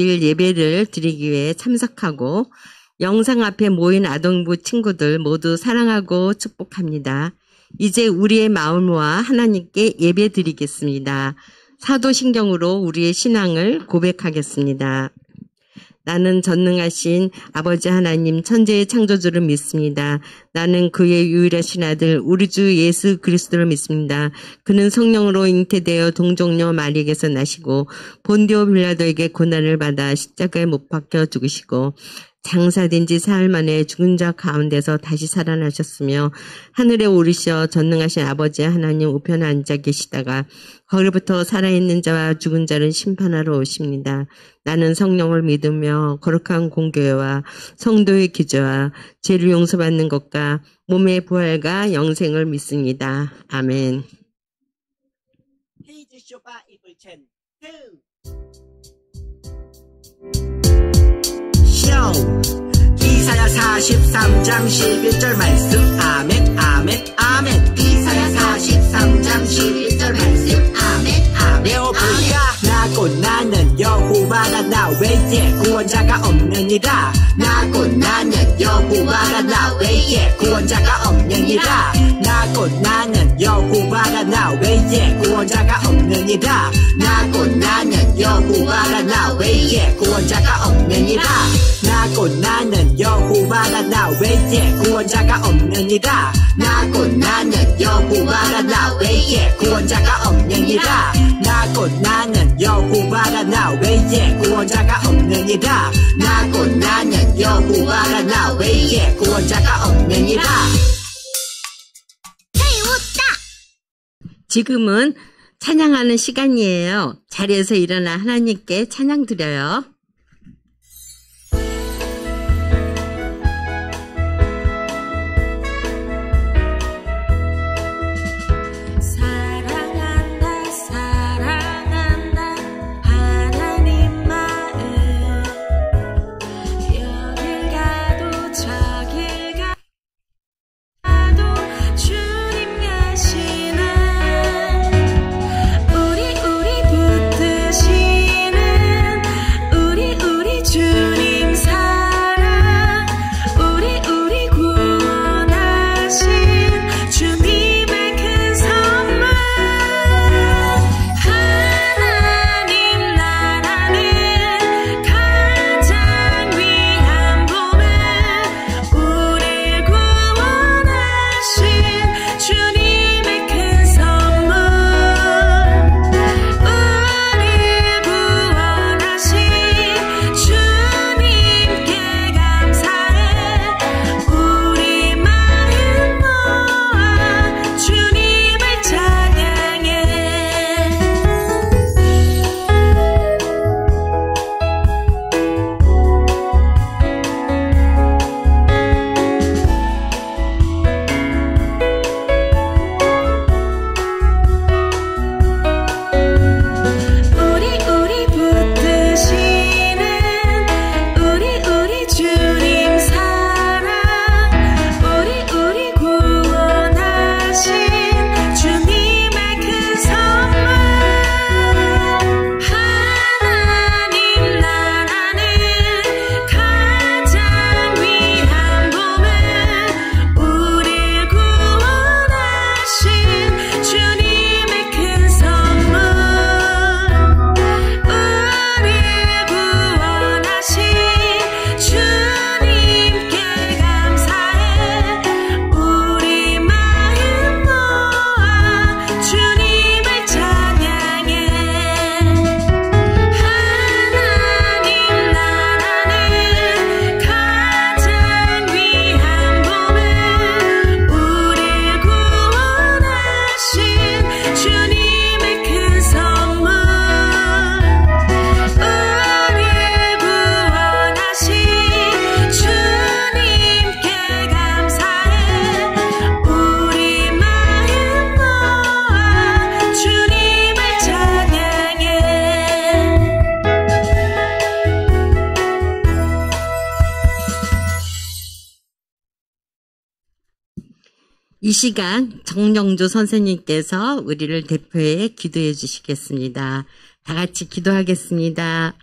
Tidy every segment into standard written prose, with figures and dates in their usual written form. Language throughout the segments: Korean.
예배를 드리기 위해 참석하고 영상 앞에 모인 아동부 친구들 모두 사랑하고 축복합니다. 이제 우리의 마음과 하나님께 예배 드리겠습니다. 사도신경으로 우리의 신앙을 고백하겠습니다. 나는 전능하신 아버지 하나님 천지의 창조주를 믿습니다. 나는 그의 유일하신 아들 우리 주 예수 그리스도를 믿습니다. 그는 성령으로 잉태되어 동정녀 마리에게서 나시고 본디오 빌라도에게 고난을 받아 십자가에 못 박혀 죽으시고 장사된 지 사흘 만에 죽은 자 가운데서 다시 살아나셨으며 하늘에 오르셔 전능하신 아버지 하나님 우편에 앉아 계시다가 거기로부터 살아있는 자와 죽은 자를 심판하러 오십니다. 나는 성령을 믿으며 거룩한 공교회와 성도의 기저와 죄를 용서받는 것과 몸의 부활과 영생을 믿습니다. 아멘. 이사야 43장 11절 말씀 아멘 아멘 아멘. 이사야 43장 11절 말씀 아멘 아멘. 배워볼까? 나고 나는 여호와라 나 외에 구원자가 없느니라. 나고 나는 여호와라 나 외에 구원자가 없느니라. 나고 나는 여호와라 나 외에 구원자가 없느니라. 나고 나는 여호와라 나 외에 구원자가 없느니라. 나고 나는 여호와라 나 외에 구원자가 없느니라. 나고 나는 여호와라 나 외에 구원자가 없느니라. 나고 나는 여호와라 나 외에 구원자가 없느니라. 나고 나는 여호와라 나 외에 구원자가 없느니라. 지금은 찬양하는 시간이에요. 자리에서 일어나 하나님께 찬양 드려요. 이 시간 정영주 선생님께서 우리를 대표해 기도해 주시겠습니다. 다 같이 기도하겠습니다.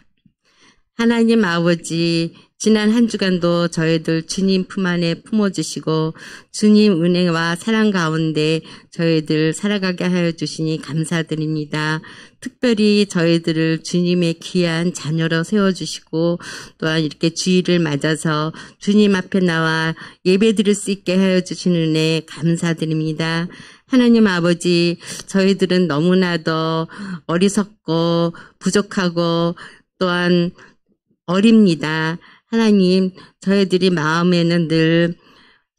하나님 아버지, 지난 한 주간도 저희들 주님 품 안에 품어주시고 주님 은혜와 사랑 가운데 저희들 살아가게 하여 주시니 감사드립니다. 특별히 저희들을 주님의 귀한 자녀로 세워주시고 또한 이렇게 주일을 맞아서 주님 앞에 나와 예배드릴 수 있게 하여 주시는 은혜 감사드립니다. 하나님 아버지, 저희들은 너무나도 어리석고 부족하고 또한 어립니다. 하나님, 저희들이 마음에는 늘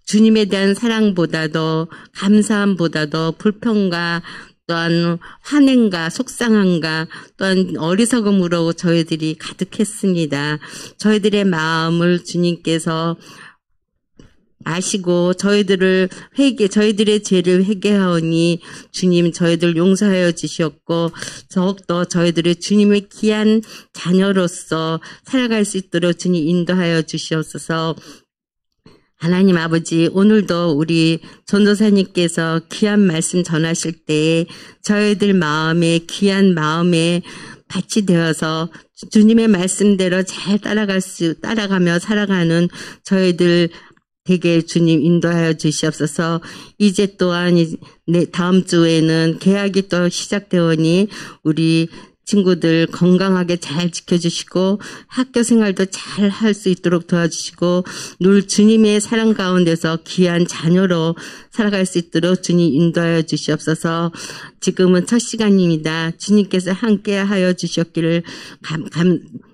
주님에 대한 사랑보다도 감사함보다도 불평과 또한 환행과 속상함과 또한 어리석음으로 저희들이 가득했습니다. 저희들의 마음을 주님께서 아시고 저희들의 죄를 회개하오니 주님 저희들 용서하여 주시었고 더욱더 저희들의 주님의 귀한 자녀로서 살아갈 수 있도록 주님 인도하여 주시옵소서. 하나님 아버지, 오늘도 우리 전도사님께서 귀한 말씀 전하실 때에 저희들 마음에 귀한 마음에 밭이 되어서 주님의 말씀대로 잘 따라가며 살아가는 저희들 되게 주님 인도하여 주시옵소서. 이제 또한 다음 주에는 개학이 또 시작되오니 우리 친구들 건강하게 잘 지켜주시고 학교 생활도 잘 할 수 있도록 도와주시고 늘 주님의 사랑 가운데서 귀한 자녀로 살아갈 수 있도록 주님 인도하여 주시옵소서. 지금은 첫 시간입니다. 주님께서 함께하여 주셨기를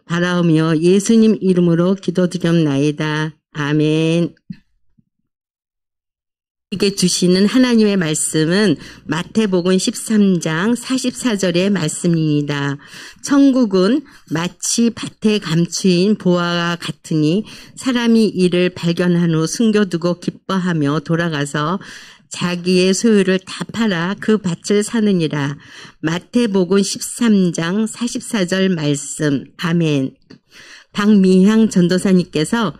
바라오며 예수님 이름으로 기도드렸나이다. 아멘. 이게 주시는 하나님의 말씀은 마태복음 13장 44절의 말씀입니다. 천국은 마치 밭에 감추인 보화와 같으니 사람이 이를 발견한 후 숨겨두고 기뻐하며 돌아가서 자기의 소유를 다 팔아 그 밭을 사느니라. 마태복음 13장 44절 말씀. 아멘. 박미향 전도사님께서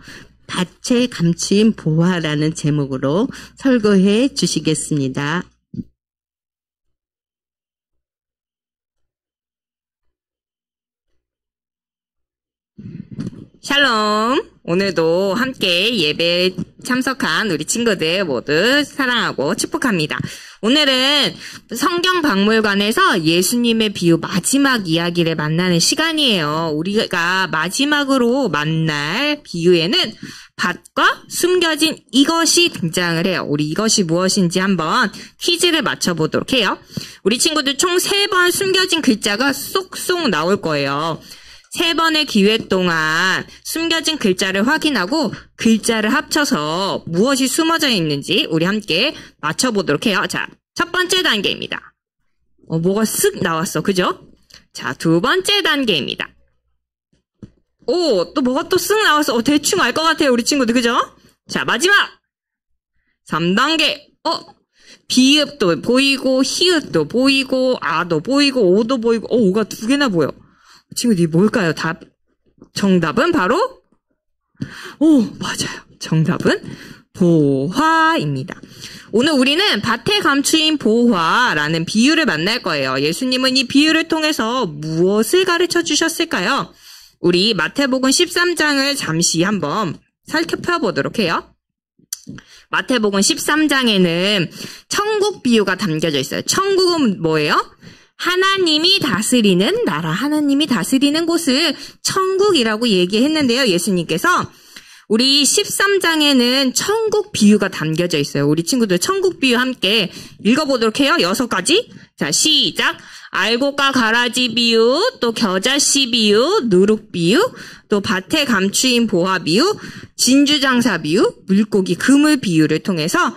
밭에 감추인 보화라는 제목으로 설교해 주시겠습니다. 샬롬. 오늘도 함께 예배에 참석한 우리 친구들 모두 사랑하고 축복합니다. 오늘은 성경박물관에서 예수님의 비유 마지막 이야기를 만나는 시간이에요. 우리가 마지막으로 만날 비유에는 밭과 숨겨진 이것이 등장을 해요. 우리 이것이 무엇인지 한번 퀴즈를 맞춰보도록 해요. 우리 친구들 총 3번 숨겨진 글자가 쏙쏙 나올 거예요. 3번의 기회 동안 숨겨진 글자를 확인하고 글자를 합쳐서 무엇이 숨어져 있는지 우리 함께 맞춰보도록 해요. 자, 첫 번째 단계입니다. 뭐가 쓱 나왔어. 그죠? 자, 두 번째 단계입니다. 또 뭐가 또 쓱 나왔어. 대충 알 것 같아요. 우리 친구들. 그죠? 자, 마지막! 3단계. 비읍도 보이고, 히읗도 보이고, 아도 보이고, 오도 보이고, 오가 2개나 보여. 친구들이 뭘까요? 정답은 바로 맞아요. 정답은 보화입니다. 오늘 우리는 밭에 감추인 보화라는 비유를 만날 거예요. 예수님은 이 비유를 통해서 무엇을 가르쳐 주셨을까요? 우리 마태복음 13장을 잠시 한번 살펴보도록 해요. 마태복음 13장에는 천국 비유가 담겨져 있어요. 천국은 뭐예요? 하나님이 다스리는 나라, 하나님이 다스리는 곳을 천국이라고 얘기했는데요. 예수님께서 우리 13장에는 천국 비유가 담겨져 있어요. 우리 친구들 천국 비유 함께 읽어보도록 해요. 6가지. 자, 시작. 알곡과 가라지 비유, 또 겨자씨 비유, 누룩 비유, 또 밭에 감추인 보화 비유, 진주장사 비유, 물고기 그물 비유를 통해서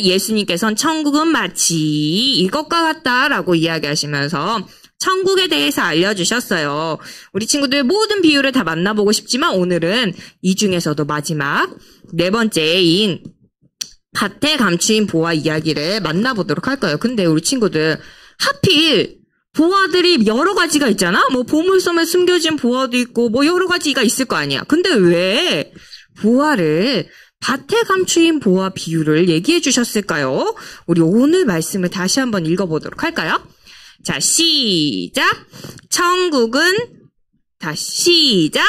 예수님께서는 천국은 마치 이것과 같다라고 이야기하시면서 천국에 대해서 알려주셨어요. 우리 친구들 모든 비유를 다 만나보고 싶지만 오늘은 이 중에서도 마지막 4번째인 밭에 감추인 보화 이야기를 만나보도록 할 거예요. 근데 우리 친구들 하필 보화들이 여러 가지가 있잖아? 보물섬에 숨겨진 보화도 있고 여러 가지가 있을 거 아니야. 근데 왜 보화를 밭에 감추인 보화 비유를 얘기해 주셨을까요? 우리 오늘 말씀을 다시 한번 읽어보도록 할까요? 자, 시작! 천국은 다시 시작.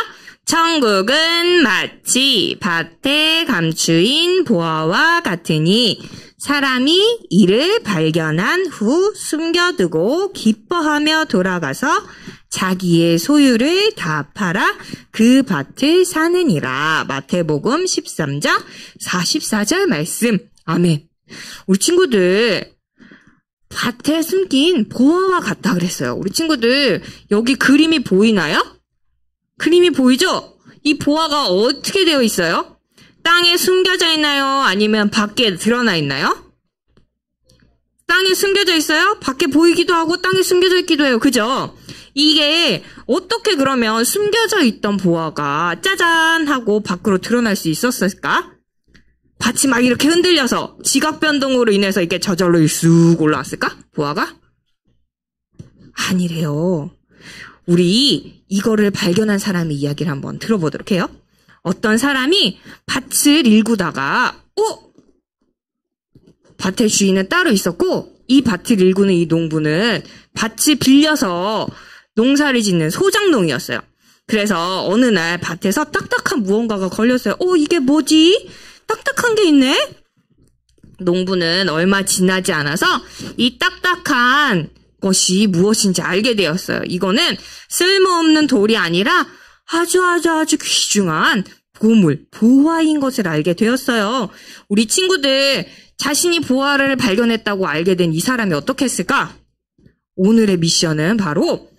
천국은 마치 밭에 감추인 보화와 같으니 사람이 이를 발견한 후 숨겨두고 기뻐하며 돌아가서 자기의 소유를 다 팔아 그 밭을 사느니라. 마태복음 13장 44절 말씀. 아멘. 우리 친구들 밭에 숨긴 보화와 같다 그랬어요. 우리 친구들 여기 그림이 보이나요? 그림이 보이죠? 이 보화가 어떻게 되어 있어요? 땅에 숨겨져 있나요? 아니면 밖에 드러나 있나요? 땅에 숨겨져 있어요? 밖에 보이기도 하고 땅에 숨겨져 있기도 해요. 그죠? 이게 어떻게 그러면 숨겨져 있던 보화가 짜잔 하고 밖으로 드러날 수 있었을까? 밭이 막 이렇게 흔들려서 지각 변동으로 인해서 이게 저절로 쑥 올라왔을까? 보화가? 아니래요. 우리 이거를 발견한 사람의 이야기를 한번 들어보도록 해요. 어떤 사람이 밭을 일구다가 밭의 주인은 따로 있었고 이 밭을 일구는 이 농부는 밭을 빌려서 농사를 짓는 소작농이었어요. 그래서 어느 날 밭에서 딱딱한 무언가가 걸렸어요. 이게 뭐지? 딱딱한 게 있네? 농부는 얼마 지나지 않아서 이 딱딱한 것이 무엇인지 알게 되었어요. 이거는 쓸모없는 돌이 아니라 아주 귀중한 보물, 보화인 것을 알게 되었어요. 우리 친구들 자신이 보화를 발견했다고 알게 된 이 사람이 어떻게 했을까? 오늘의 미션은 바로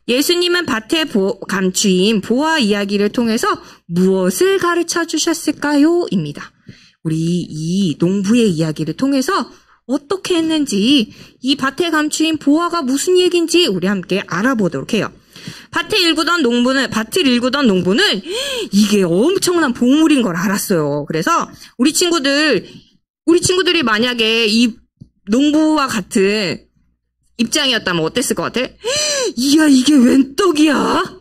예수님은 밭에 감추인 보화 이야기를 통해서 무엇을 가르쳐 주셨을까요? 입니다. 우리 이 농부의 이야기를 통해서 어떻게 했는지 이 밭에 감추인 보화가 무슨 얘기인지 우리 함께 알아보도록 해요. 밭을 일구던 농부는 이게 엄청난 보물인 걸 알았어요. 그래서 우리 친구들이 만약에 이 농부와 같은 입장이었다면 어땠을 것 같아? 이야, 이게 웬 떡이야?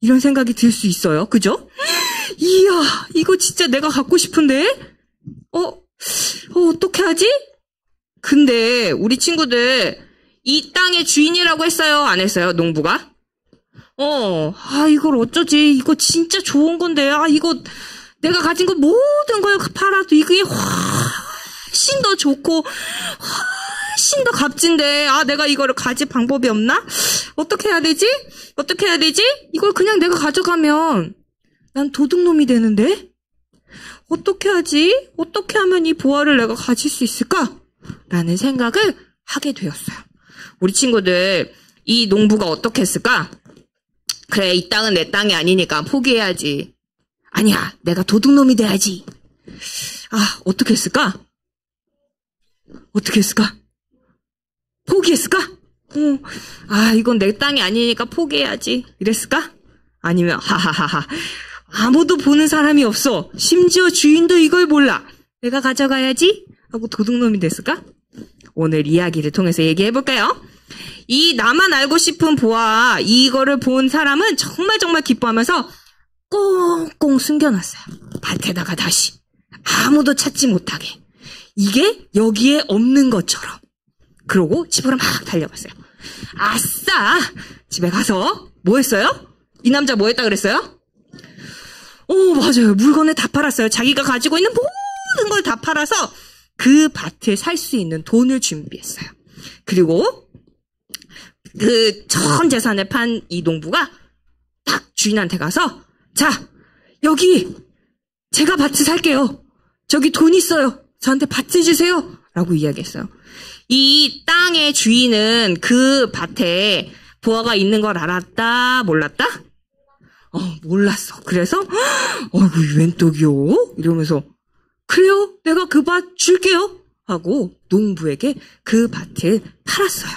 이런 생각이 들 수 있어요. 그죠? 이야, 이거 진짜 내가 갖고 싶은데? 어떻게 하지? 근데 우리 친구들 이 땅의 주인이라고 했어요? 안 했어요? 농부가? 이걸 어쩌지? 이거 진짜 좋은 건데. 이거 내가 가진 거 모든 걸 팔아도 이게 훨씬 더 좋고 훨씬 더 값진데. 내가 이거를 가질 방법이 없나? 어떻게 해야 되지? 이걸 그냥 내가 가져가면 난 도둑놈이 되는데? 어떻게 하지? 어떻게 하면 이 보화를 내가 가질 수 있을까? 라는 생각을 하게 되었어요. 우리 친구들, 이 농부가 어떻게 했을까? 그래, 이 땅은 내 땅이 아니니까 포기해야지. 아니야, 내가 도둑놈이 돼야지. 어떻게 했을까? 포기했을까? 이건 내 땅이 아니니까 포기해야지. 이랬을까? 아니면, 하하하하. 아무도 보는 사람이 없어. 심지어 주인도 이걸 몰라. 내가 가져가야지. 하고 도둑놈이 됐을까? 오늘 이야기를 통해서 얘기해볼까요? 이 나만 알고 싶은 보화, 이거를 본 사람은 정말 기뻐하면서 꽁꽁 숨겨놨어요. 밭에다가 다시. 아무도 찾지 못하게. 이게 여기에 없는 것처럼. 그러고 집으로 막 달려갔어요. 아싸! 집에 가서 뭐 했어요? 이 남자 뭐 했다 그랬어요? 맞아요. 물건을 다 팔았어요. 자기가 가지고 있는 모든 걸 다 팔아서 그 밭을 살 수 있는 돈을 준비했어요. 그리고 그 전 재산을 판 이 농부가 딱 주인한테 가서, 자, 여기 제가 밭을 살게요. 저기 돈 있어요. 저한테 밭을 주세요. 라고 이야기했어요. 이 땅의 주인은 그 밭에 보화가 있는 걸 알았다? 몰랐다? 몰랐어. 그래서 웬 떡이요? 이러면서 그래요? 내가 그 밭 줄게요. 하고 농부에게 그 밭을 팔았어요.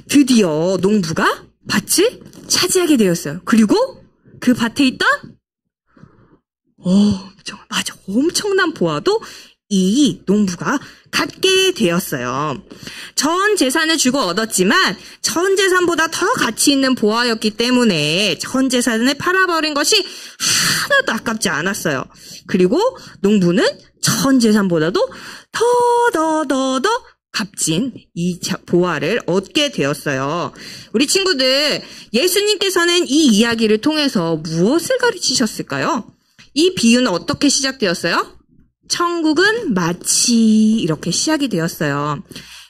드디어 농부가 밭을 차지하게 되었어요. 그리고 그 밭에 있던 맞아, 엄청난 보화도 이 농부가 갖게 되었어요. 전 재산을 주고 얻었지만 전 재산보다 더 가치 있는 보화였기 때문에 전 재산을 팔아버린 것이 하나도 아깝지 않았어요. 그리고 농부는 전 재산보다도 더 값진 이 보화를 얻게 되었어요. 우리 친구들, 예수님께서는 이 이야기를 통해서 무엇을 가르치셨을까요? 이 비유는 어떻게 시작되었어요? 천국은 마치 이렇게 시작이 되었어요.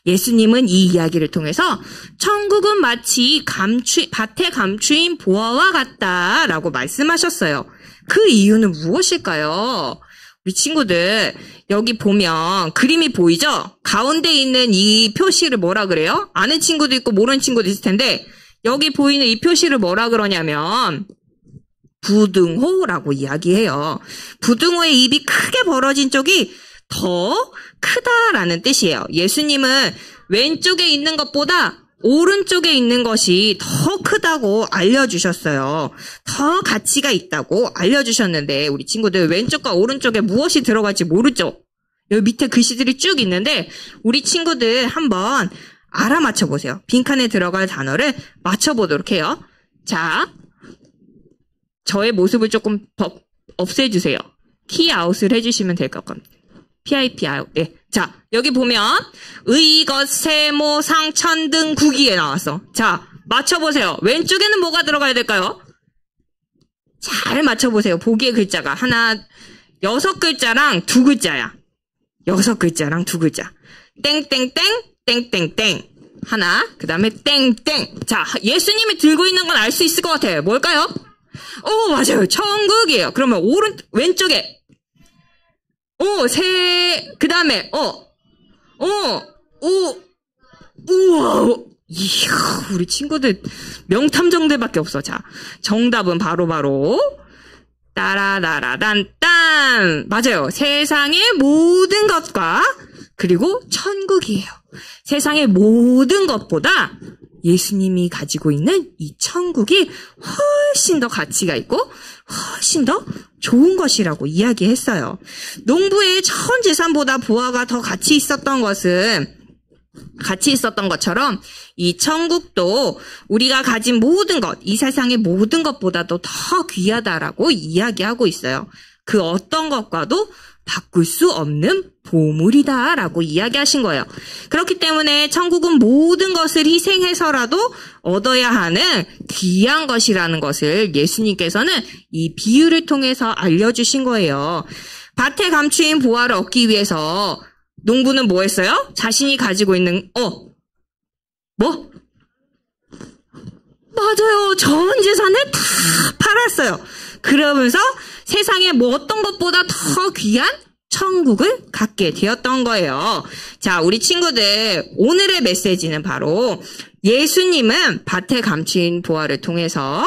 예수님은 이 이야기를 통해서 천국은 마치 밭에 감추인 보화와 같다라고 말씀하셨어요. 그 이유는 무엇일까요? 우리 친구들, 여기 보면 그림이 보이죠? 가운데 있는 이 표시를 뭐라 그래요? 아는 친구도 있고 모르는 친구도 있을 텐데, 여기 보이는 이 표시를 뭐라 그러냐면 부등호라고 이야기해요. 부등호의 입이 크게 벌어진 쪽이 더 크다라는 뜻이에요. 예수님은 왼쪽에 있는 것보다 오른쪽에 있는 것이 더 크다고 알려주셨어요. 더 가치가 있다고 알려주셨는데, 우리 친구들 왼쪽과 오른쪽에 무엇이 들어갈지 모르죠? 여기 밑에 글씨들이 쭉 있는데 우리 친구들 한번 알아맞혀 보세요. 빈칸에 들어갈 단어를 맞춰보도록 해요. 자, 저의 모습을 조금 없애주세요. 키 아웃을 해주시면 될 것 같습니다. PIP 아웃. 네. 자, 여기 보면 의것, 세모, 상천 등 구기에 나왔어. 자, 맞춰보세요. 왼쪽에는 뭐가 들어가야 될까요? 잘 맞춰보세요. 보기의 글자가 하나, 6글자랑 2글자야. 6글자랑 2글자. 땡땡땡, 땡땡땡. 하나, 그 다음에 땡땡. 자, 예수님이 들고 있는 건 알 수 있을 것 같아요. 뭘까요? 맞아요. 천국이에요. 그러면 왼쪽에 그 다음에 우와, 이야, 우리 친구들 명탐정대밖에 없어. 자, 정답은 바로 따라다라단딴. 맞아요. 세상의 모든 것과 그리고 천국이에요. 세상의 모든 것보다 예수님이 가지고 있는 이 천국이 훨씬 더 가치가 있고 훨씬 더 좋은 것이라고 이야기했어요. 농부의 전 재산보다 보화가 더 가치 있었던 것처럼 이 천국도 우리가 가진 모든 것, 이 세상의 모든 것보다도 더 귀하다라고 이야기하고 있어요. 그 어떤 것과도 바꿀 수 없는 보물이다라고 이야기하신 거예요. 그렇기 때문에 천국은 모든 것을 희생해서라도 얻어야 하는 귀한 것이라는 것을 예수님께서는 이 비유를 통해서 알려주신 거예요. 밭에 감추인 보화를 얻기 위해서 농부는 뭐 했어요? 자신이 가지고 있는 뭐? 맞아요. 전 재산을 다 팔았어요. 그러면서 세상에 뭐 어떤 것보다 더 귀한 천국을 갖게 되었던 거예요. 자, 우리 친구들, 오늘의 메시지는 바로 예수님은 밭에 감춘 보화를 통해서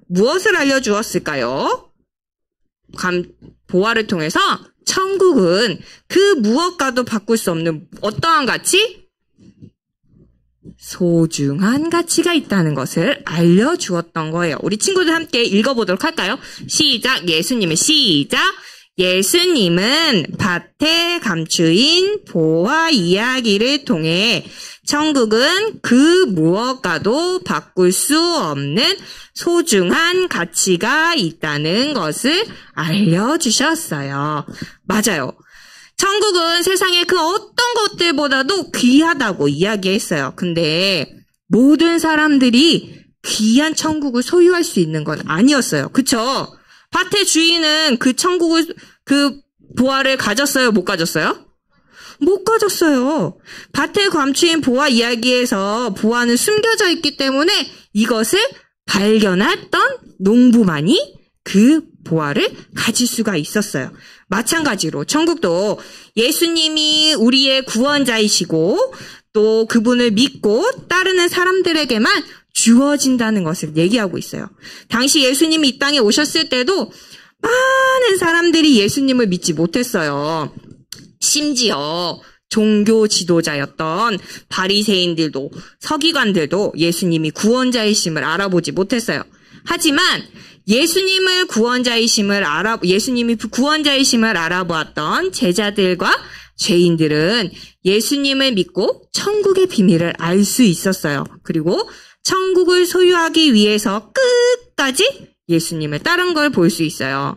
무엇을 알려주었을까요? 보화를 통해서 천국은 그 무엇과도 바꿀 수 없는 어떠한 가치? 소중한 가치가 있다는 것을 알려주었던 거예요. 우리 친구들 함께 읽어보도록 할까요? 시작. 예수님은 밭에 감추인 보화 이야기를 통해 천국은 그 무엇과도 바꿀 수 없는 소중한 가치가 있다는 것을 알려주셨어요. 맞아요. 천국은 세상의 그 어떤 것들보다도 귀하다고 이야기했어요. 근데 모든 사람들이 귀한 천국을 소유할 수 있는 건 아니었어요. 그쵸? 밭의 주인은 그 보화를 가졌어요? 못 가졌어요? 못 가졌어요. 밭에 감추인 보화 이야기에서 보화는 숨겨져 있기 때문에 이것을 발견했던 농부만이 그 보화를 가질 수가 있었어요. 마찬가지로 천국도 예수님이 우리의 구원자이시고 또 그분을 믿고 따르는 사람들에게만 주어진다는 것을 얘기하고 있어요. 당시 예수님이 이 땅에 오셨을 때도 많은 사람들이 예수님을 믿지 못했어요. 심지어 종교 지도자였던 바리새인들도 서기관들도 예수님이 구원자이심을 알아보지 못했어요. 하지만 예수님이 구원자이심을 알아보았던 제자들과 죄인들은 예수님을 믿고 천국의 비밀을 알 수 있었어요. 그리고 천국을 소유하기 위해서 끝까지 예수님을 따른 걸 볼 수 있어요.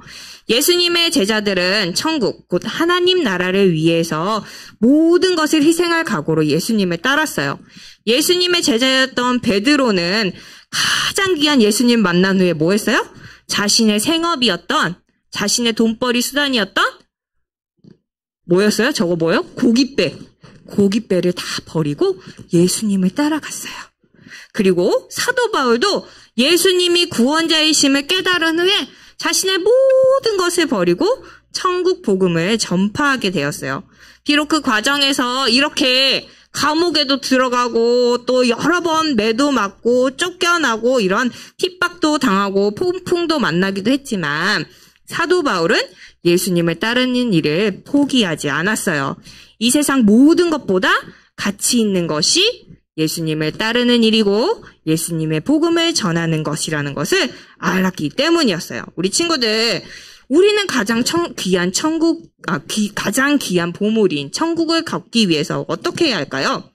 예수님의 제자들은 천국, 곧 하나님 나라를 위해서 모든 것을 희생할 각오로 예수님을 따랐어요. 예수님의 제자였던 베드로는 가장 귀한 예수님 만난 후에 뭐 했어요? 자신의 생업이었던, 자신의 돈벌이 수단이었던 뭐였어요? 저거 뭐요? 고깃배를 다 버리고 예수님을 따라갔어요. 그리고 사도 바울도 예수님이 구원자이심을 깨달은 후에 자신의 모든 것을 버리고 천국 복음을 전파하게 되었어요. 비록 그 과정에서 이렇게 감옥에도 들어가고 또 여러 번 매도 맞고 쫓겨나고 이런 핍박도 당하고 폭풍도 만나기도 했지만 사도 바울은 예수님을 따르는 일을 포기하지 않았어요. 이 세상 모든 것보다 가치 있는 것이 예수님을 따르는 일이고 예수님의 복음을 전하는 것이라는 것을 알았기 때문이었어요. 우리 친구들, 우리는 가장 가장 귀한 보물인 천국을 갖기 위해서 어떻게 해야 할까요?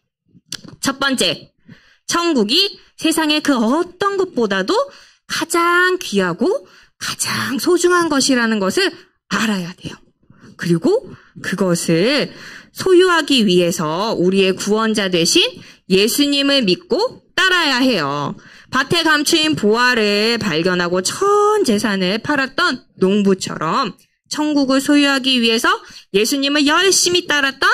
첫 번째, 천국이 세상의 그 어떤 것보다도 가장 귀하고 가장 소중한 것이라는 것을 알아야 돼요. 그리고 그것을 소유하기 위해서 우리의 구원자 되신 예수님을 믿고 따라야 해요. 밭에 감추인 보화를 발견하고 전 재산을 팔았던 농부처럼 천국을 소유하기 위해서 예수님을 열심히 따랐던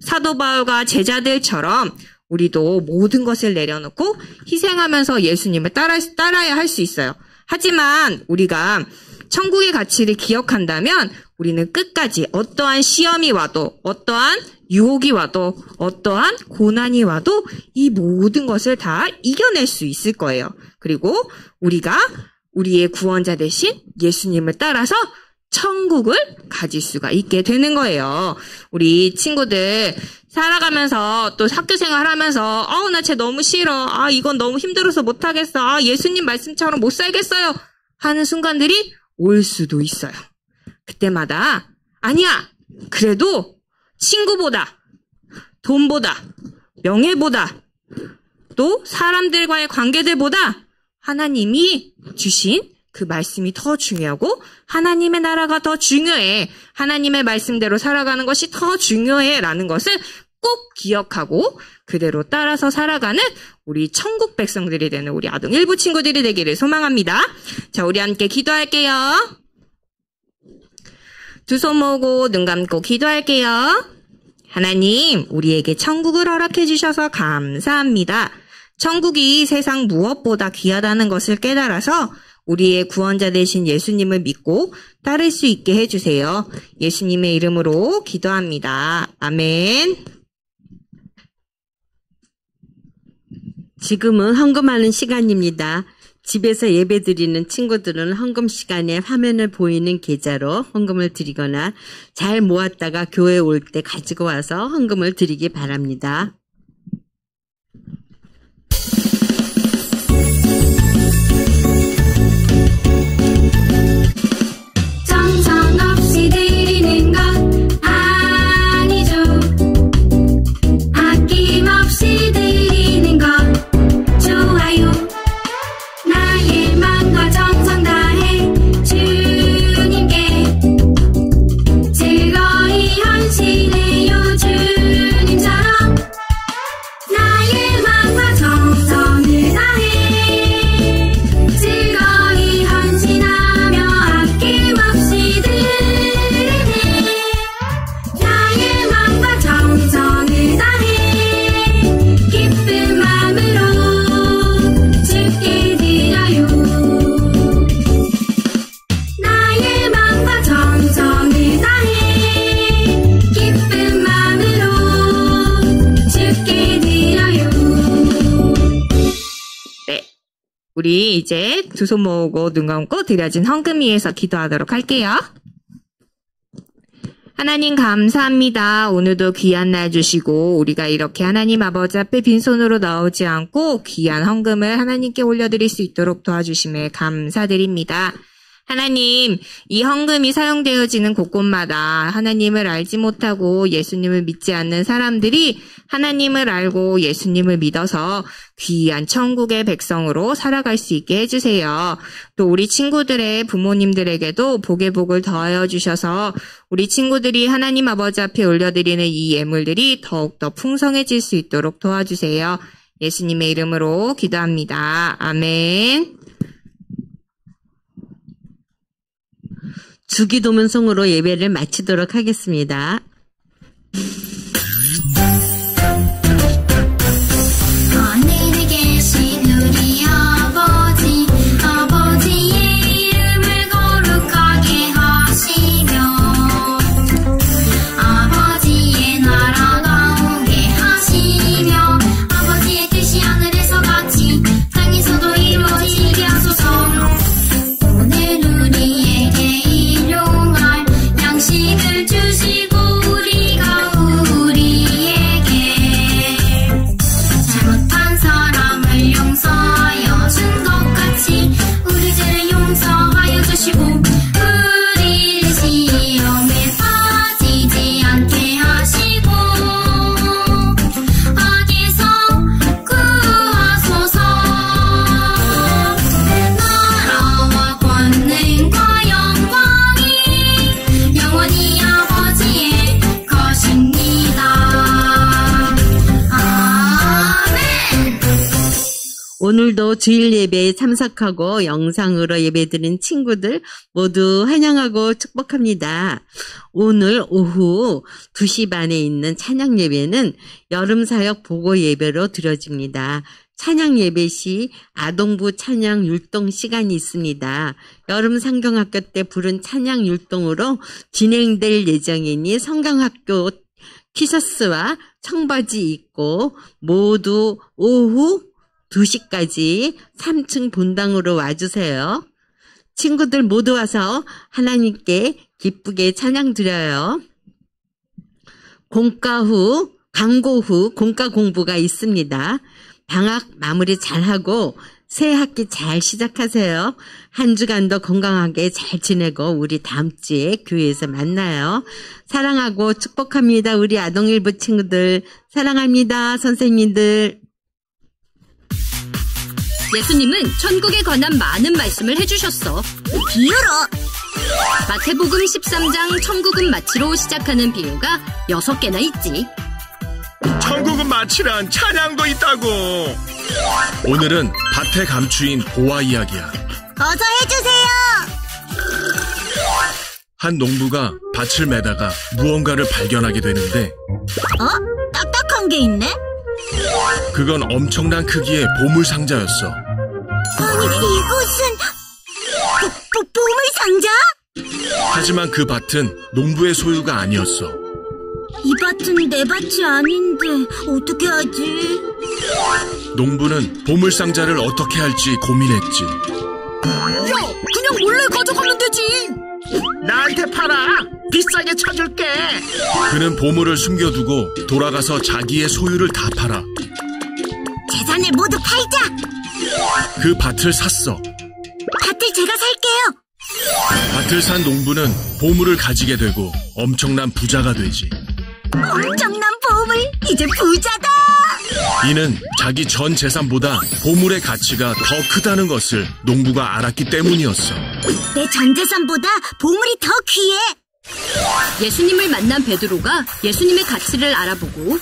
사도 바울과 제자들처럼 우리도 모든 것을 내려놓고 희생하면서 예수님을 따라야 할 수 있어요. 하지만 우리가 천국의 가치를 기억한다면 우리는 끝까지 어떠한 시험이 와도 어떠한 유혹이 와도 어떠한 고난이 와도 이 모든 것을 다 이겨낼 수 있을 거예요. 그리고 우리가 우리의 구원자 되신 예수님을 따라서 천국을 가질 수가 있게 되는 거예요. 우리 친구들 살아가면서 또 학교 생활하면서 나 쟤 너무 싫어. 이건 너무 힘들어서 못하겠어. 예수님 말씀처럼 못 살겠어요. 하는 순간들이 올 수도 있어요. 그때마다 아니야. 그래도 친구보다 돈보다 명예보다 또 사람들과의 관계들보다 하나님이 주신 그 말씀이 더 중요하고 하나님의 나라가 더 중요해. 하나님의 말씀대로 살아가는 것이 더 중요해 라는 것을 꼭 기억하고 그대로 따라서 살아가는 우리 천국 백성들이 되는 우리 아동 일부 친구들이 되기를 소망합니다. 자, 우리 함께 기도할게요. 두 손 모으고 눈 감고 기도할게요. 하나님, 우리에게 천국을 허락해 주셔서 감사합니다. 천국이 세상 무엇보다 귀하다는 것을 깨달아서 우리의 구원자 되신 예수님을 믿고 따를 수 있게 해주세요. 예수님의 이름으로 기도합니다. 아멘. 지금은 헌금하는 시간입니다. 집에서 예배드리는 친구들은 헌금 시간에 화면을 보이는 계좌로 헌금을 드리거나 잘 모았다가 교회 올 때 가지고 와서 헌금을 드리기 바랍니다. 정성없이 드리는 것 아니죠. 아낌없이 드리는 것 좋아요. 나의 마음과 정성 다해 주님께 즐거이 헌신해요. 주님처럼 나의 마음과 정성을 다해 즐거이 헌신하며 아낌없이 드리네. 나의 마음과 정성을 다해 기쁜 마음으로 주께 드려요. 나의 마음과 정성을 다해 기쁜 마음으로 주께 드려요. 네. 우리 이제 두 손 모으고 눈 감고 드려진 헌금 위해서 기도하도록 할게요. 하나님 감사합니다. 오늘도 귀한 날 주시고 우리가 이렇게 하나님 아버지 앞에 빈손으로 나오지 않고 귀한 헌금을 하나님께 올려드릴 수 있도록 도와주심에 감사드립니다. 하나님, 이 헌금이 사용되어지는 곳곳마다 하나님을 알지 못하고 예수님을 믿지 않는 사람들이 하나님을 알고 예수님을 믿어서 귀한 천국의 백성으로 살아갈 수 있게 해주세요. 또 우리 친구들의 부모님들에게도 복의 복을 더하여 주셔서 우리 친구들이 하나님 아버지 앞에 올려드리는 이 예물들이 더욱더 풍성해질 수 있도록 도와주세요. 예수님의 이름으로 기도합니다. 아멘. 주기도문송으로 예배를 마치도록 하겠습니다. 하늘에 계신 우리 아버지, 아버지의 이름을 거룩하게 하시며 아버지의 나라가 오게 하시며 아버지의 뜻이 하늘에서 같이 땅에서도 이루어지게 하소서. 오늘 우리에게 일용할 양식을 주시고 우리가 우리에게 잘못한 사람을 용서하여 준 것 같이 우리 죄를 용서하여 주시고 우리를 시험에 빠지지 않게 하시고 악에서 구하소서. 나라와 권능과 영광이 영원히 아버지의 것입니다. 아멘. 오늘도 주일 예배에 참석하고 영상으로 예배드린 친구들 모두 환영하고 축복합니다. 오늘 오후 2시 반에 있는 찬양 예배는 여름사역 보고 예배로 드려집니다. 찬양 예배 시 아동부 찬양 율동 시간이 있습니다. 여름 상경학교 때 부른 찬양 율동으로 진행될 예정이니 성경학교 티셔츠와 청바지 입고 모두 오후 2시까지 3층 본당으로 와주세요. 친구들 모두 와서 하나님께 기쁘게 찬양 드려요. 광고 후 공과 공부가 있습니다. 방학 마무리 잘하고 새 학기 잘 시작하세요. 한 주간도 건강하게 잘 지내고 우리 다음 주에 교회에서 만나요. 사랑하고 축복합니다. 우리 아동일부 친구들 사랑합니다. 선생님들. 예수님은 천국에 관한 많은 말씀을 해주셨어. 비유로 마태복음 13장 천국은 마치로 시작하는 비유가 6개나 있지. 천국은 마치란 찬양도 있다고. 오늘은 밭의 감추인 보화 이야기야. 어서 해주세요. 한 농부가 밭을 매다가 무언가를 발견하게 되는데 딱딱한 게 있네? 그건 엄청난 크기의 보물상자였어. 아니 이곳은 보물상자? 하지만 그 밭은 농부의 소유가 아니었어. 이 밭은 내 밭이 아닌데 어떻게 하지? 농부는 보물상자를 어떻게 할지 고민했지. 야, 그냥 몰래 가져가면 되지. 나한테 팔아. 비싸게 쳐줄게. 그는 보물을 숨겨두고 돌아가서 자기의 소유를 다 팔아. 재산을 모두 팔자. 그 밭을 샀어. 밭을 제가 살게요. 밭을 산 농부는 보물을 가지게 되고 엄청난 부자가 되지. 엄청난 보물. 이제 부자다. 이는 자기 전 재산보다 보물의 가치가 더 크다는 것을 농부가 알았기 때문이었어. 내 전 재산보다 보물이 더 귀해. 예수님을 만난 베드로가 예수님의 가치를 알아보고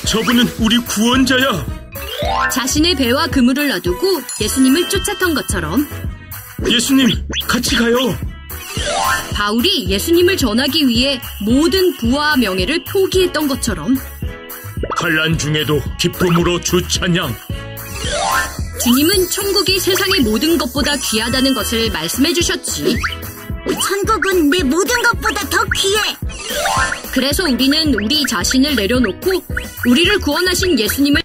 저분은 우리 구원자야. 자신의 배와 그물을 놔두고 예수님을 쫓았던 것처럼 예수님, 같이 가요. 바울이 예수님을 전하기 위해 모든 부와 명예를 포기했던 것처럼 환난 중에도 기쁨으로 주 찬양. 주님은 천국이 세상의 모든 것보다 귀하다는 것을 말씀해 주셨지. 천국은 내 모든 것보다 더 귀해. 그래서 우리는 우리 자신을 내려놓고 우리를 구원하신 예수님을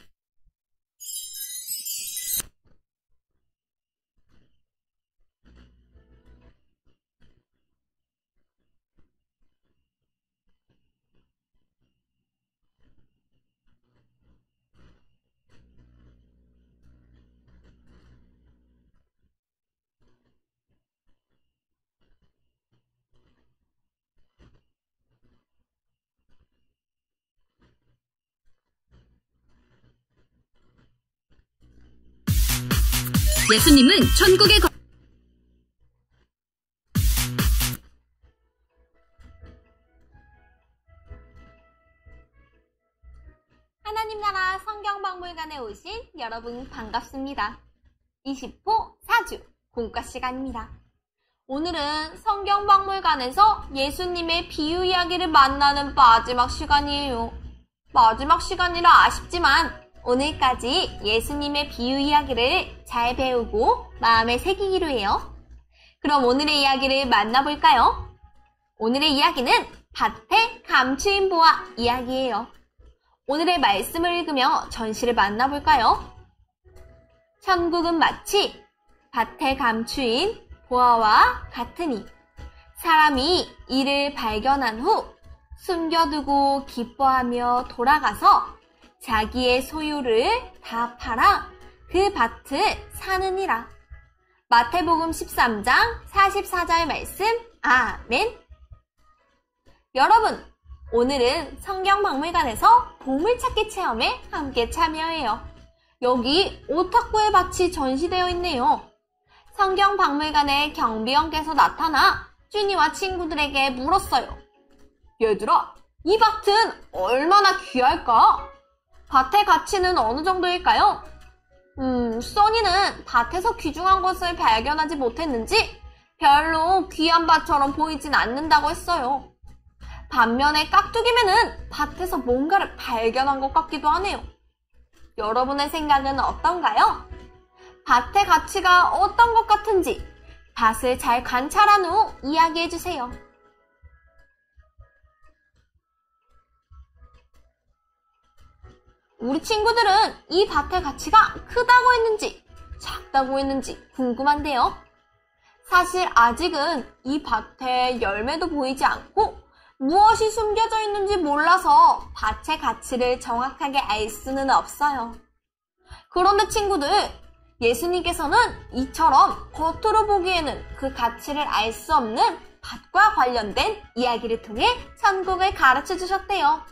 예수님은 천국에 하나님 나라 성경박물관에 오신 여러분 반갑습니다. 20호 4주 공과 시간입니다. 오늘은 성경박물관에서 예수님의 비유 이야기를 만나는 마지막 시간이에요. 마지막 시간이라 아쉽지만 오늘까지 예수님의 비유 이야기를 잘 배우고 마음에 새기기로 해요. 그럼 오늘의 이야기를 만나볼까요? 오늘의 이야기는 밭에 감추인 보아 이야기예요. 오늘의 말씀을 읽으며 전시를 만나볼까요? 천국은 마치 밭에 감추인 보아와 같으니 사람이 이를 발견한 후 숨겨두고 기뻐하며 돌아가서 자기의 소유를 다 팔아 그 밭을 사느니라. 마태복음 13장 44절 말씀. 아멘. 여러분, 오늘은 성경박물관에서 보물찾기 체험에 함께 참여해요. 여기 오타쿠의 밭이 전시되어 있네요. 성경박물관의 경비원께서 나타나 준이와 친구들에게 물었어요. 얘들아, 이 밭은 얼마나 귀할까? 밭의 가치는 어느 정도일까요? 써니는 밭에서 귀중한 것을 발견하지 못했는지 별로 귀한 밭처럼 보이진 않는다고 했어요. 반면에 깍두기맨은 밭에서 뭔가를 발견한 것 같기도 하네요. 여러분의 생각은 어떤가요? 밭의 가치가 어떤 것 같은지 밭을 잘 관찰한 후 이야기해주세요. 우리 친구들은 이 밭의 가치가 크다고 했는지 작다고 했는지 궁금한데요. 사실 아직은 이 밭에 열매도 보이지 않고 무엇이 숨겨져 있는지 몰라서 밭의 가치를 정확하게 알 수는 없어요. 그런데 친구들, 예수님께서는 이처럼 겉으로 보기에는 그 가치를 알 수 없는 밭과 관련된 이야기를 통해 천국을 가르쳐 주셨대요.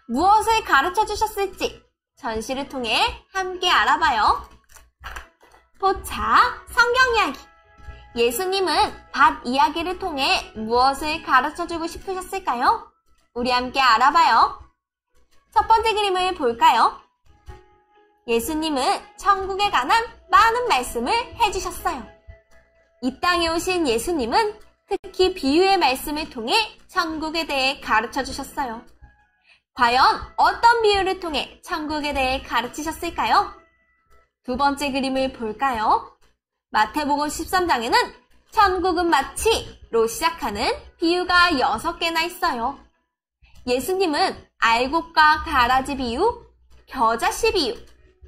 무엇을 가르쳐 주셨을지 전시를 통해 함께 알아봐요. 포차 성경 이야기. 예수님은 밭 이야기를 통해 무엇을 가르쳐주고 싶으셨을까요? 우리 함께 알아봐요. 첫 번째 그림을 볼까요? 예수님은 천국에 관한 많은 말씀을 해주셨어요. 이 땅에 오신 예수님은 특히 비유의 말씀을 통해 천국에 대해 가르쳐주셨어요. 과연 어떤 비유를 통해 천국에 대해 가르치셨을까요? 두 번째 그림을 볼까요? 마태복음 13장에는 천국은 마치로 시작하는 비유가 6개나 있어요. 예수님은 알곡과 가라지 비유, 겨자씨 비유,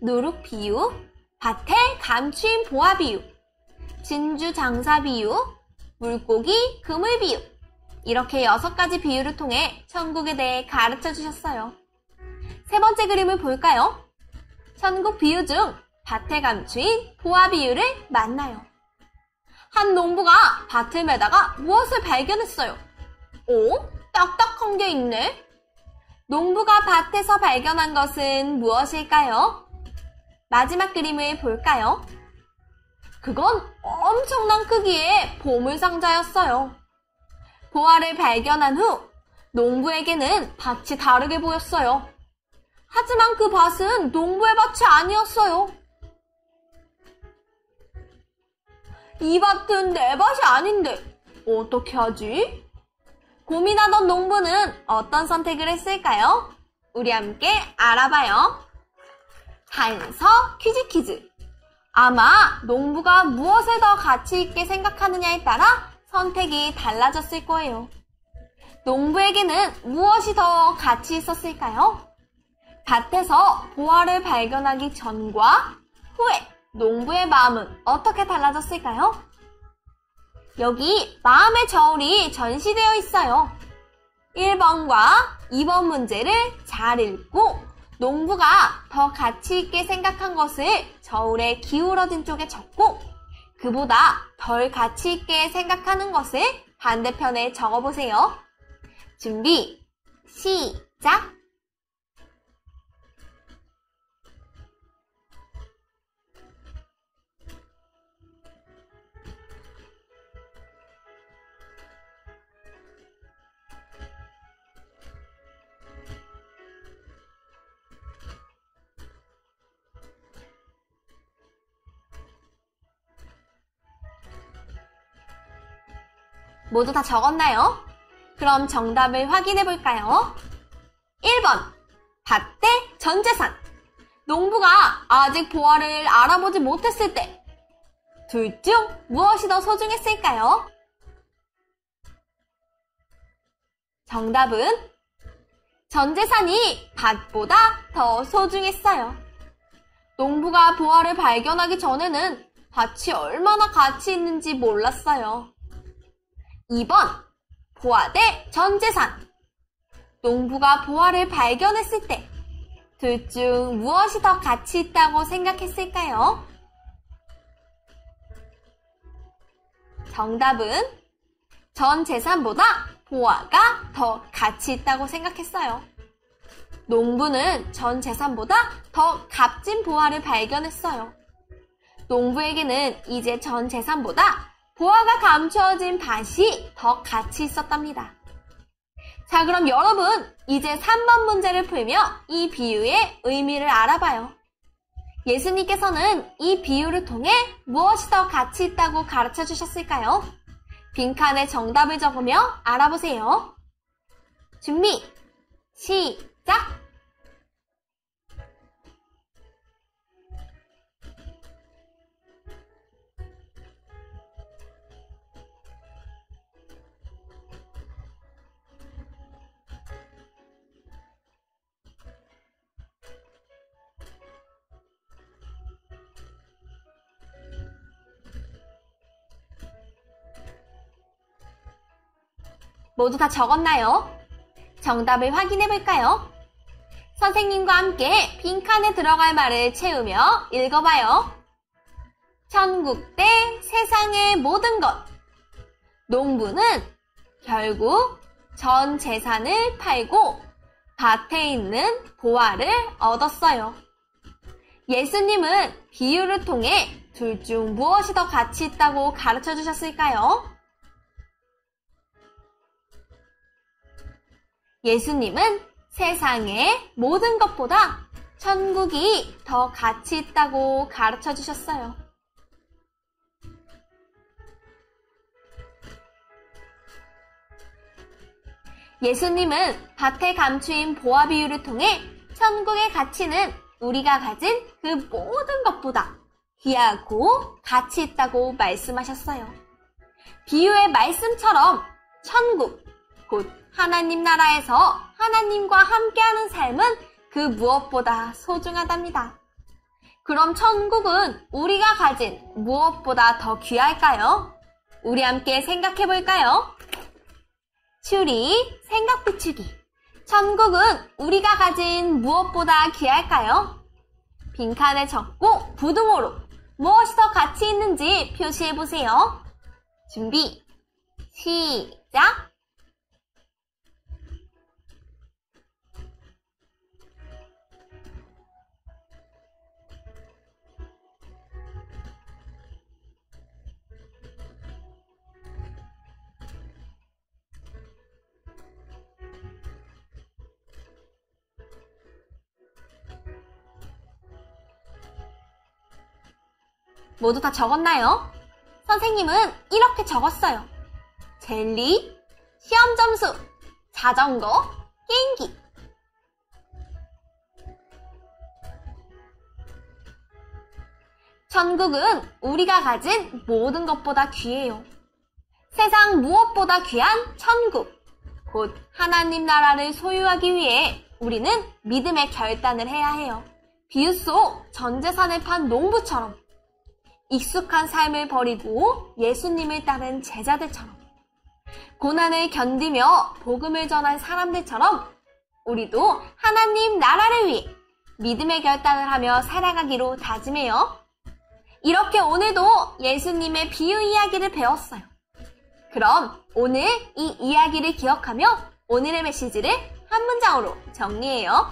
누룩 비유, 밭에 감추인 보아 비유, 진주 장사 비유, 물고기 그물 비유, 이렇게 6가지 비유를 통해 천국에 대해 가르쳐 주셨어요. 세 번째 그림을 볼까요? 천국 비유 중 밭에 감추인 보아 비유를 만나요. 한 농부가 밭을 매다가 무엇을 발견했어요. 오, 딱딱한 게 있네. 농부가 밭에서 발견한 것은 무엇일까요? 마지막 그림을 볼까요? 그건 엄청난 크기의 보물상자였어요. 보아를 발견한 후 농부에게는 밭이 다르게 보였어요. 하지만 그 밭은 농부의 밭이 아니었어요. 이 밭은 내 밭이 아닌데 어떻게 하지? 고민하던 농부는 어떤 선택을 했을까요? 우리 함께 알아봐요. 단서 퀴즈. 아마 농부가 무엇을 더 가치 있게 생각하느냐에 따라 선택이 달라졌을 거예요. 농부에게는 무엇이 더 가치 있었을까요? 밭에서 보아를 발견하기 전과 후에 농부의 마음은 어떻게 달라졌을까요? 여기 마음의 저울이 전시되어 있어요. 1번과 2번 문제를 잘 읽고 농부가 더 가치 있게 생각한 것을 저울에 기울어진 쪽에 적고 그보다 덜 가치 있게 생각하는 것을 반대편에 적어보세요. 준비, 시작! 모두 다 적었나요? 그럼 정답을 확인해 볼까요? 1번 밭대 전재산. 농부가 아직 보화를 알아보지 못했을 때 둘 중 무엇이 더 소중했을까요? 정답은 전재산이 밭보다 더 소중했어요. 농부가 보화를 발견하기 전에는 밭이 얼마나 가치 있는지 몰랐어요. 2번 보화 대 전재산. 농부가 보화를 발견했을 때 둘 중 무엇이 더 가치 있다고 생각했을까요? 정답은 전 재산보다 보화가 더 가치 있다고 생각했어요. 농부는 전 재산보다 더 값진 보화를 발견했어요. 농부에게는 이제 전 재산보다 보화가 감추어진 밭이 더 가치 있었답니다. 자, 그럼 여러분, 이제 3번 문제를 풀며 이 비유의 의미를 알아봐요. 예수님께서는 이 비유를 통해 무엇이 더 가치 있다고 가르쳐 주셨을까요? 빈칸에 정답을 적으며 알아보세요. 준비, 시작! 모두 다 적었나요? 정답을 확인해 볼까요? 선생님과 함께 빈칸에 들어갈 말을 채우며 읽어봐요. 천국 대 세상의 모든 것. 농부는 결국 전 재산을 팔고 밭에 있는 보화를 얻었어요. 예수님은 비유를 통해 둘 중 무엇이 더 가치 있다고 가르쳐 주셨을까요? 예수님은 세상의 모든 것보다 천국이 더 가치 있다고 가르쳐 주셨어요. 예수님은 밭에 감추인 보화 비유를 통해 천국의 가치는 우리가 가진 그 모든 것보다 귀하고 가치 있다고 말씀하셨어요. 비유의 말씀처럼 천국, 곧 하나님 나라에서 하나님과 함께하는 삶은 그 무엇보다 소중하답니다. 그럼 천국은 우리가 가진 무엇보다 더 귀할까요? 우리 함께 생각해 볼까요? 추리, 생각 비추기. 천국은 우리가 가진 무엇보다 귀할까요? 빈칸에 적고 부등호로 무엇이 더 가치 있는지 표시해 보세요. 준비, 시작! 모두 다 적었나요? 선생님은 이렇게 적었어요. 젤리, 시험 점수, 자전거, 게임기. 천국은 우리가 가진 모든 것보다 귀해요. 세상 무엇보다 귀한 천국, 곧 하나님 나라를 소유하기 위해 우리는 믿음의 결단을 해야 해요. 비유 속 전 재산을 판 농부처럼 익숙한 삶을 버리고 예수님을 따른 제자들처럼 고난을 견디며 복음을 전한 사람들처럼 우리도 하나님 나라를 위해 믿음의 결단을 하며 살아가기로 다짐해요. 이렇게 오늘도 예수님의 비유 이야기를 배웠어요. 그럼 오늘 이 이야기를 기억하며 오늘의 메시지를 한 문장으로 정리해요.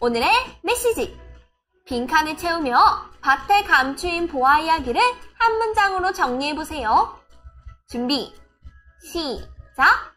오늘의 메시지. 빈칸을 채우며 밭에 감추인 보화 이야기를 한 문장으로 정리해보세요. 준비, 시작!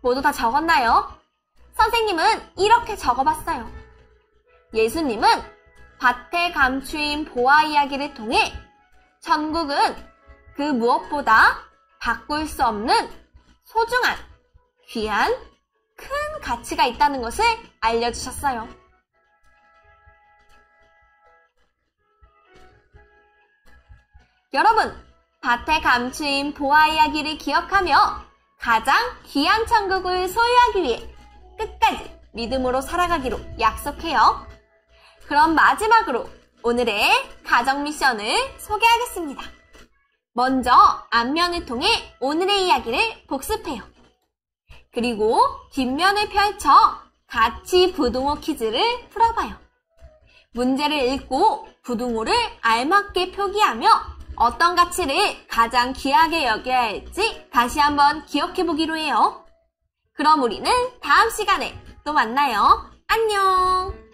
모두 다 적었나요? 선생님은 이렇게 적어봤어요. 예수님은 밭에 감추인 보화 이야기를 통해 천국은 그 무엇보다 바꿀 수 없는 소중한, 귀한, 큰 가치가 있다는 것을 알려주셨어요. 여러분, 밭에 감추인 보화 이야기를 기억하며 가장 귀한 천국을 소유하기 위해 끝까지 믿음으로 살아가기로 약속해요. 그럼 마지막으로 오늘의 가정 미션을 소개하겠습니다. 먼저 앞면을 통해 오늘의 이야기를 복습해요. 그리고 뒷면을 펼쳐 같이 부등호 퀴즈를 풀어봐요. 문제를 읽고 부등호를 알맞게 표기하며 어떤 가치를 가장 귀하게 여겨야 할지 다시 한번 기억해보기로 해요. 그럼 우리는 다음 시간에 또 만나요. 안녕!